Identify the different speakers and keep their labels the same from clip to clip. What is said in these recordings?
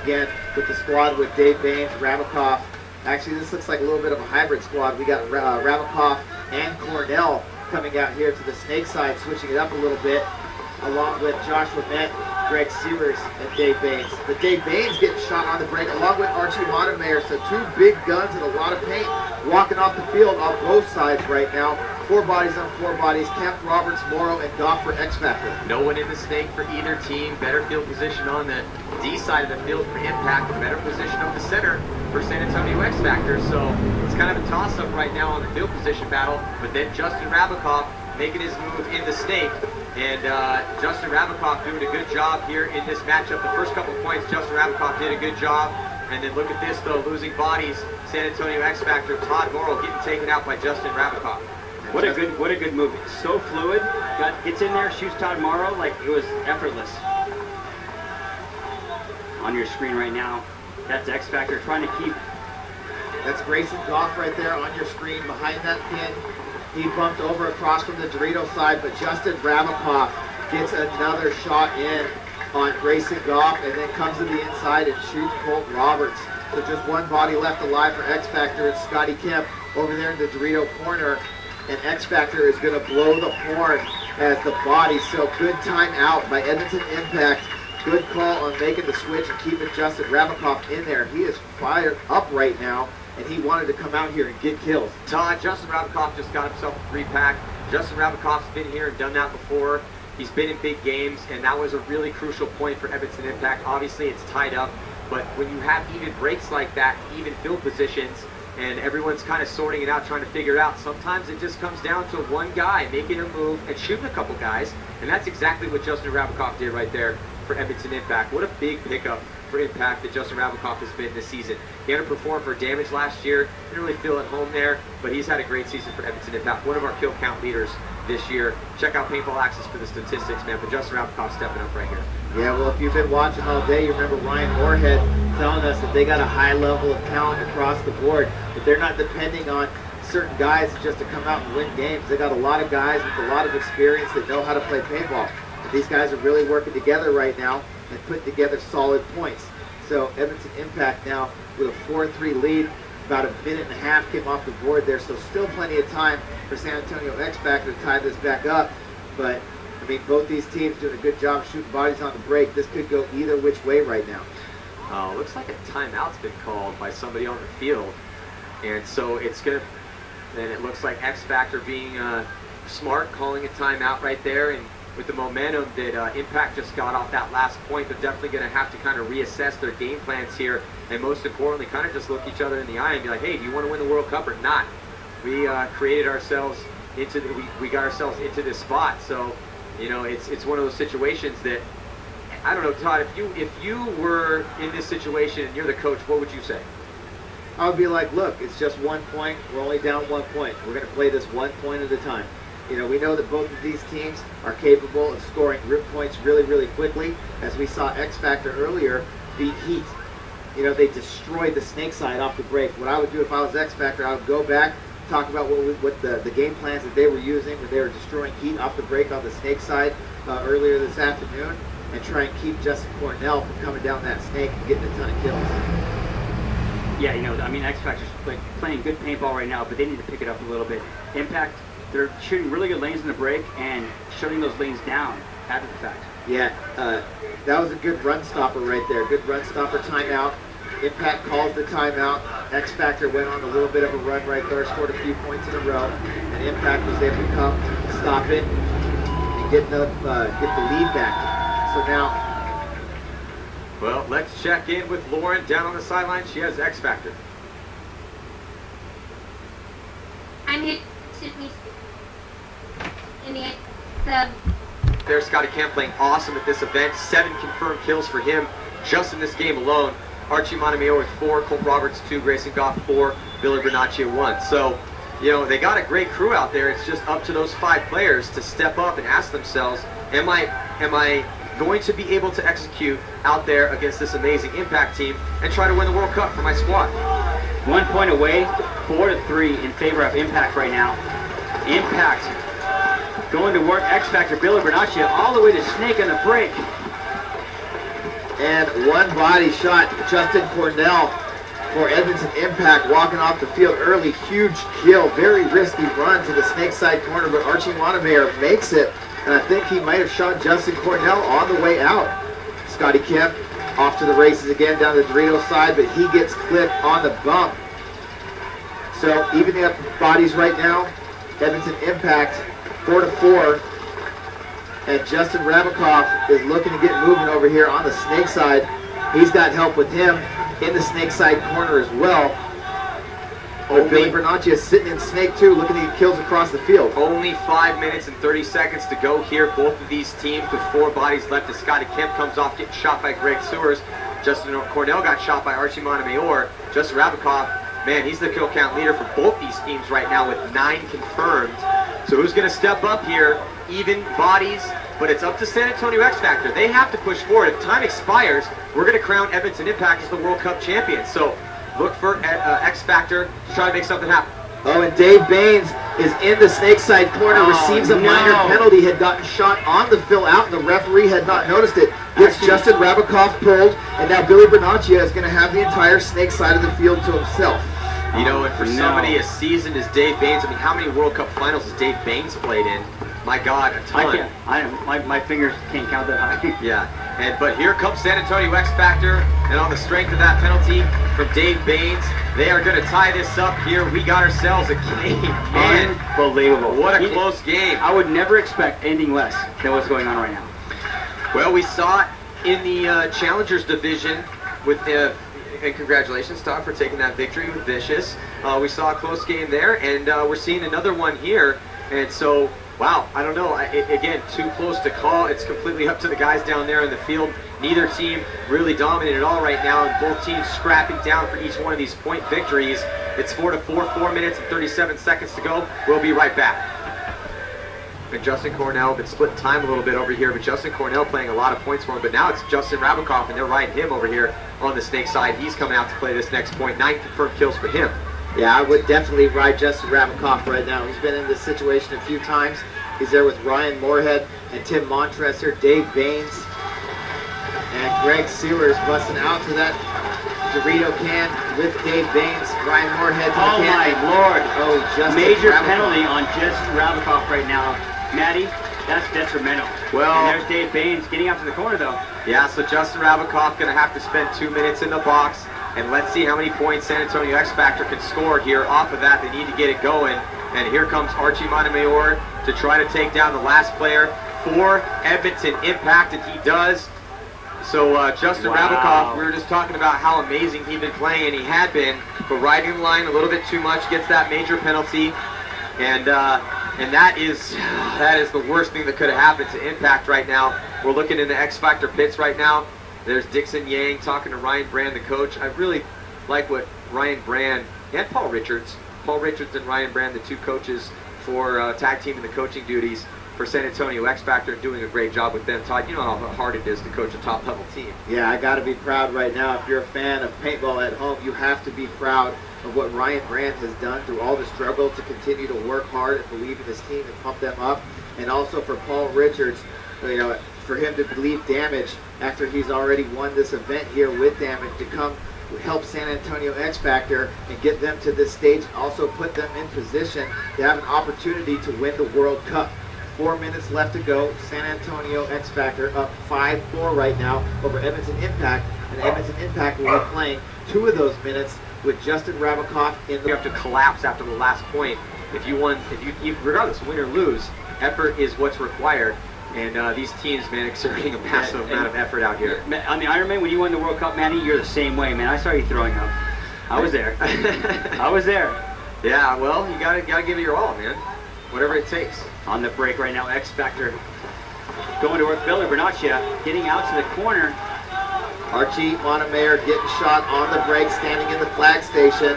Speaker 1: again with the squad with Dave Baines, Rabikoff. Actually, this looks like a little bit of a hybrid squad. We got Rabikoff and Cornell coming out here to the snake side, switching it up a little bit, along with Joshua Met, Greg Sears, and Dave Baines. But Dave Baines getting shot on the break, along with Archie Montemayor. So two big guns and a lot of paint walking off the field on both sides right now. 4 bodies on 4 bodies. Kemp, Roberts, Morrow, and Goff for X Factor.
Speaker 2: No one in the snake for either team. Better field position on the D side of the field for Impact. Better position on the center for San Antonio X Factor. So it's kind of a toss-up right now on the field position battle. But then Justin Rabikoff making his move in the snake. And Justin Rabikoff doing a good job here in this matchup. The first couple points, Justin Rabikoff did a good job. And then look at this though, losing bodies. San Antonio X Factor, Todd Morrow getting taken out by Justin Rabikoff.
Speaker 3: What a good move. So fluid. Gets in there, shoots Todd Morrow like it was effortless. On your screen right now, that's X Factor trying to keep.
Speaker 1: That's Grayson Goff right there on your screen behind that pin. He bumped over across from the Dorito side, but Justin Rabikoff gets another shot in on Grayson Goff and then comes to the inside and shoots Colt Roberts. So just one body left alive for X Factor. It's Scotty Kemp over there in the Dorito corner. And X Factor is going to blow the horn as the body. So good timeout by Edmonton Impact. Good call on making the switch and keeping Justin Rabikoff in there. He is fired up right now, and he wanted to come out here and get kills.
Speaker 2: Todd, Justin Rabikoff just got himself a 3-pack. Justin Rabikoff's been here and done that before. He's been in big games, and that was a really crucial point for Edmonton Impact. Obviously, it's tied up, but when you have even breaks like that, even field positions, and everyone's kind of sorting it out, trying to figure it out, sometimes it just comes down to one guy making a move and shooting a couple guys, and that's exactly what Justin Rabikoff did right there for Edmonton Impact. What a big pickup for Impact that Justin Rabikoff has been this season. He underperformed for Damage last year, didn't really feel at home there, but he's had a great season for Edmonton Impact. One of our kill count leaders this year. Check out Paintball Access for the statistics, man, but Justin Rabikoff stepping up right here.
Speaker 1: Yeah, well, if you've been watching all day, you remember Ryan Moorhead telling us that they got a high level of talent across the board, but they're not depending on certain guys just to come out and win games. They got a lot of guys with a lot of experience that know how to play paintball. And these guys are really working together right now and putting together solid points. So Edmonton Impact now with a 4-3 lead. About a minute and a half came off the board there, so still plenty of time for San Antonio X Factor to tie this back up. But I mean, both these teams doing a good job shooting bodies on the break. This could go either which way right now.
Speaker 2: Looks like a timeout's been called by somebody on the field, and so it's gonna. Then it looks like X Factor being smart, calling a timeout right there, and with the momentum that Impact just got off that last point, they're definitely going to have to kind of reassess their game plans here, and most importantly, kind of just look each other in the eye and be like, hey, do you want to win the World Cup or not? We created ourselves into we got ourselves into this spot, so you know it's one of those situations that I don't know, Todd. If you were in this situation and you're the coach, what would you say?
Speaker 1: I would be like, look, it's just 1 point. We're only down 1 point. We're going to play this 1 point at a time. You know, we know that both of these teams are capable of scoring rip points really, really quickly. As we saw X Factor earlier beat Heat. You know, they destroyed the snake side off the break. What I would do if I was X Factor, I would go back, talk about what the game plans that they were using when they were destroying Heat off the break on the snake side earlier this afternoon, and try and keep Justin Cornell from coming down that snake and getting a ton of kills.
Speaker 3: Yeah, you know, I mean, X Factor's playing good paintball right now, but they need to pick it up a little bit. Impact, they're shooting really good lanes in the break and shutting those lanes down after the fact.
Speaker 1: Yeah, that was a good run stopper right there. Good run stopper timeout. Impact calls the timeout. X Factor went on a little bit of a run right there, scored a few points in a row, and Impact was able to come, stop it, and get the lead back. So now,
Speaker 2: well, let's check in with Lauren down on the sideline. She has X Factor.
Speaker 4: I'm here in the
Speaker 2: There's Scotty Kemp playing awesome at this event. 7 confirmed kills for him just in this game alone. Archie Montemayor with 4, Colt Roberts 2, Grayson Goff 4, Billy Bernaccia 1. So, you know, they got a great crew out there. It's just up to those 5 players to step up and ask themselves, am I going to be able to execute out there against this amazing Impact team and try to win the World Cup for my squad?
Speaker 3: 1 point away, 4-3 in favor of Impact right now. Impact going to work. X Factor, Billy Bernaccia all the way to Snake on the break.
Speaker 1: And one body shot, Justin Cornell for Edmonton Impact, walking off the field early. Huge kill, very risky run to the snake side corner, but Archie Montemayor makes it. And I think he might have shot Justin Cornell on the way out. Scotty Kemp off to the races again down the Dorito side, but he gets clipped on the bump. So evening up bodies right now. Edmonton Impact 4-4. And Justin Rabikoff is looking to get moving over here on the snake side. He's got help with him in the snake side corner as well. Billy Bernacchi is sitting in snake too, looking to get kills across the field.
Speaker 2: Only 5 minutes and 30 seconds to go here. Both of these teams with 4 bodies left as Scotty Kemp comes off getting shot by Greg Sewers. Justin Cornell got shot by Archie Montemayor. Justin Rabikoff, man, he's the kill count leader for both these teams right now with 9 confirmed. So who's going to step up here? Even bodies, but it's up to San Antonio X Factor. They have to push forward. If time expires, we're going to crown Edmonton Impact as the World Cup champion. So look for X Factor to try to make something happen.
Speaker 1: Oh, and Dave Baines is in the snake side corner, receives a minor penalty, had gotten shot on the fill out, and the referee had not noticed it. Gets Justin Rabikoff pulled, and now Billy Bernacchi is going to have the entire snake side of the field to himself.
Speaker 2: You know, and for somebody as seasoned as Dave Baines, I mean, how many World Cup finals has Dave Baines played in? My God, a ton.
Speaker 3: My fingers can't count that high.
Speaker 2: Yeah, but here comes San Antonio X Factor, and on the strength of that penalty from Dave Baines, they are going to tie this up here. We got ourselves a game, man.
Speaker 3: Unbelievable.
Speaker 2: What a close game.
Speaker 3: I would never expect anything less than what's going on right now.
Speaker 2: Well, we saw it in the Challengers division with the... And congratulations, Todd, for taking that victory with Vicious. We saw a close game there, and we're seeing another one here. And so, wow, I don't know. Again, too close to call. It's completely up to the guys down there in the field. Neither team really dominant at all right now, and both teams scrapping down for each one of these point victories. It's 4-4, 4 minutes and 37 seconds to go. We'll be right back. And Justin Cornell been splitting time a little bit over here, but Justin Cornell playing a lot of points for him. But now it's Justin Rabikoff, and they're riding him over here on the snake side. He's coming out to play this next point. 9 confirmed kills for him.
Speaker 1: Yeah, I would definitely ride Justin Rabikoff right now. He's been in this situation a few times. He's there with Ryan Moorhead and Tim Montresor, Dave Baines, and Greg Sewers busting out to that Dorito can with Dave Baines. Ryan Moorhead to the can.
Speaker 3: Oh my Lord!
Speaker 1: Oh, Justin
Speaker 3: Major
Speaker 1: Rabikoff.
Speaker 3: penalty on Justin Rabikoff right now. Maddie, that's detrimental.
Speaker 2: Well,
Speaker 3: and there's Dave Baines getting out to the corner though.
Speaker 2: Yeah, so Justin Rabikoff going to have to spend 2 minutes in the box, and let's see how many points San Antonio X Factor can score here. Off of that, they need to get it going. And here comes Archie Montemayor to try to take down the last player for Edmonton Impact, and he does. So Justin Rabikoff, we were just talking about how amazing he'd been playing, and he had been, but riding the line a little bit too much, gets that major penalty, and that is the worst thing that could have happened to Impact right now. We're looking in the X Factor pits right now. There's Dixon Yang talking to Ryan Brand, the coach. I really like what Ryan Brand and Paul Richards and Ryan Brand, the two coaches for tag team and the coaching duties for San Antonio X Factor, doing a great job with them. Todd, you know how hard it is to coach a top level team.
Speaker 1: Yeah, I got to be proud right now. If you're a fan of paintball at home, you have to be proud of what Ryan Brandt has done through all the struggle to continue to work hard and believe in his team and pump them up. And also for Paul Richards, you know, for him to leave Damage after he's already won this event here with Damage, to come help San Antonio X Factor and get them to this stage, and also put them in position to have an opportunity to win the World Cup. 4 minutes left to go. San Antonio X Factor up 5-4 right now over Edmonton Impact, and Edmonton Impact will be playing 2 of those minutes with Justin Rabikoff in the...
Speaker 2: You have to collapse after the last point. If you regardless, win or lose, effort is what's required. And these teams, man, exerting a massive amount of effort out here.
Speaker 3: On the Ironman, when you won the World Cup, Manny, you're the same way, man. I saw you throwing up. I was there. I was there.
Speaker 2: Yeah, well, you gotta give it your all, man. Whatever it takes.
Speaker 3: On the break right now, X Factor going to work. Billy Bernacchi getting out to the corner.
Speaker 1: Archie Montemayor getting shot on the break, standing in the flag station,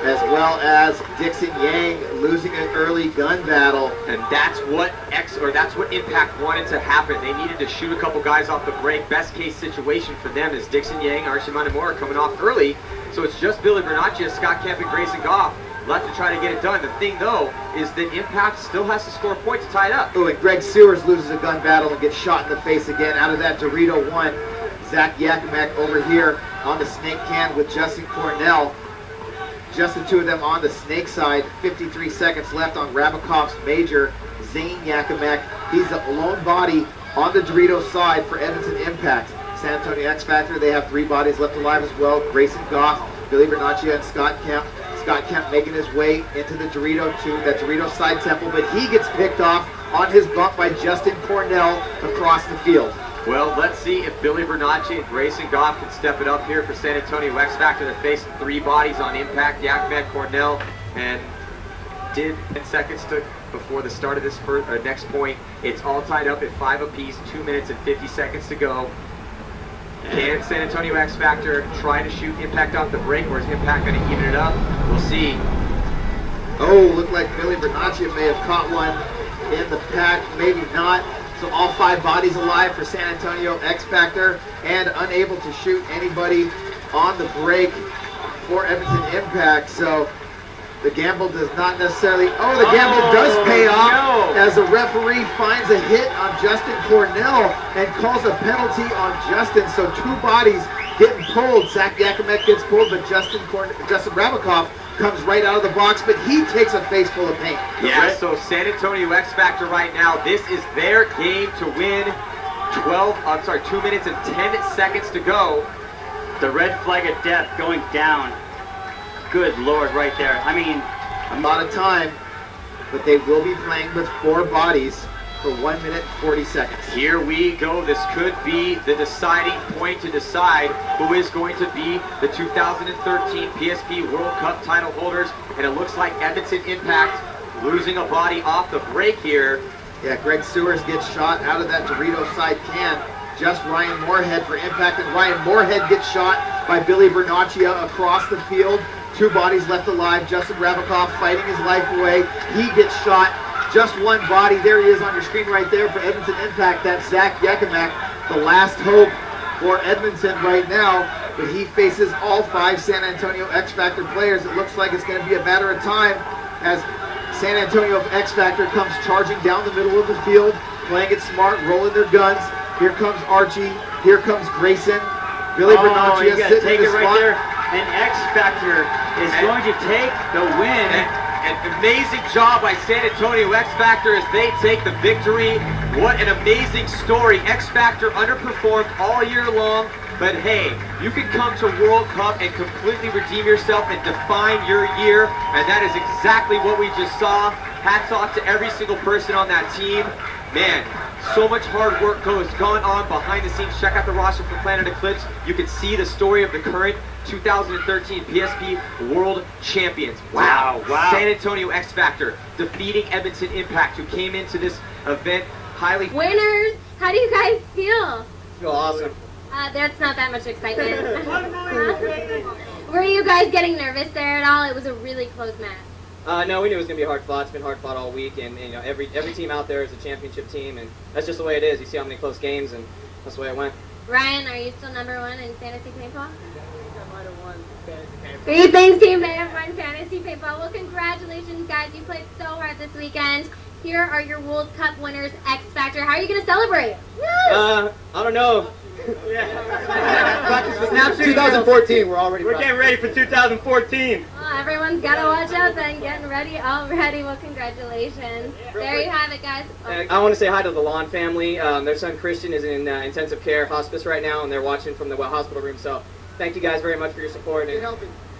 Speaker 1: as well as Dixon Yang losing an early gun battle.
Speaker 2: And that's what Impact wanted to happen. They needed to shoot a couple guys off the break. Best case situation for them is Dixon Yang, Archie Montemayor coming off early. So it's just Billy Bernacchi, Scott Kemp, and Grayson Goff left to try to get it done. The thing, though, is that Impact still has to score a point to tie it up.
Speaker 1: Oh, and Greg Sewers loses a gun battle and gets shot in the face again out of that Dorito 1. Zach Yakimek over here on the snake can with Justin Cornell. Just the two of them on the snake side. 53 seconds left on Rabakov's major. Zane Yakimek, he's the lone body on the Doritos side for Edmonton Impact. San Antonio X Factor, they have 3 bodies left alive as well. Grayson Goff, Billy Bernaccia, and Scott Kemp. Scott Kemp making his way into the Dorito side temple, but he gets picked off on his bump by Justin Cornell across the field.
Speaker 2: Well, let's see if Billy Bernacci and Grayson Goff can step it up here for San Antonio X Factor. They're facing 3 bodies on Impact, Yakimek, Cornell, and 10 seconds before the start of this next point. It's all tied up at 5 apiece, 2 minutes and 50 seconds to go. Can San Antonio X Factor try to shoot Impact off the break, or is Impact going to even it up? We'll see.
Speaker 1: Oh, looked like Billy Bernaccia may have caught one in the pack, maybe not. So all 5 bodies alive for San Antonio X Factor, and unable to shoot anybody on the break for Edmonton Impact. So the gamble does not necessarily, the gamble does pay off as the referee finds a hit on Justin Cornell and calls a penalty on Justin. So 2 bodies getting pulled. Zach Yakimek gets pulled, but Justin Rabakov comes right out of the box, but he takes a face full of paint.
Speaker 2: Yeah, so San Antonio X Factor right now, this is their game to win. 2 minutes and 10 seconds to go.
Speaker 3: The red flag of death going down. Good Lord, right there. I mean,
Speaker 1: a lot of time, but they will be playing with 4 bodies for 1 minute and 40 seconds.
Speaker 2: Here we go. This could be the deciding point to decide who is going to be the 2013 PSP World Cup title holders. And it looks like Edmonton Impact losing a body off the break here.
Speaker 1: Yeah, Greg Sewers gets shot out of that Dorito side can. Just Ryan Moorhead for Impact, and Ryan Moorhead gets shot by Billy Bernaccia across the field. 2 bodies left alive. Justin Rabakov fighting his life away. He gets shot. Just 1 body. There he is on your screen right there for Edmonton Impact. That's Zach Yakimek, the last hope for Edmonton right now. But he faces all 5 San Antonio X Factor players. It looks like it's going to be a matter of time as San Antonio X Factor comes charging down the middle of the field, playing it smart, rolling their guns. Here comes Archie. Here comes Grayson. Billy Bernaccia sitting in the spot.
Speaker 3: There. And X Factor is going to take the win.
Speaker 2: An amazing job by San Antonio X Factor as they take the victory. What an amazing story. X Factor underperformed all year long, but hey, you can come to World Cup and completely redeem yourself and define your year, and that is exactly what we just saw. Hats off to every single person on that team. Man, so much hard work has gone on behind the scenes. Check out the roster for Planet Eclipse. You can see the story of the current 2013 PSP World Champions. Wow. San Antonio X Factor defeating Edmonton Impact, who came into this event highly...
Speaker 4: Winners, how do you guys feel?
Speaker 5: Feel awesome.
Speaker 4: That's not that much excitement. Were you guys getting nervous there at all? It was a really close match.
Speaker 5: No, we knew it was going to be hard fought. It's been hard fought all week, and you know every team out there is a championship team, and that's just the way it is. You see how many close games, and that's the way it went.
Speaker 4: Ryan, are you still #1 in fantasy paintball?
Speaker 5: I might have won fantasy paintball.
Speaker 4: Three things team may have won fantasy paintball. Well, congratulations, guys. You played so hard this weekend. Here are your World Cup winners, X Factor. How are you going to celebrate?
Speaker 5: I don't know. Practice 2014. We're getting ready for 2014.
Speaker 4: Well, everyone's got to watch out then. Getting ready already. Well, congratulations. There you have it, guys.
Speaker 5: I want to say hi to the Lawn family. Their son Christian is in intensive care hospice right now, and they're watching from the hospital room. So thank you guys very much for your support. And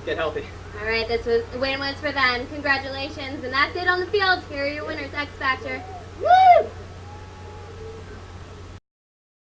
Speaker 5: get healthy.
Speaker 4: All right, this win was for them. Congratulations. And that's it on the field. Here are your winners, X Factor. Woo!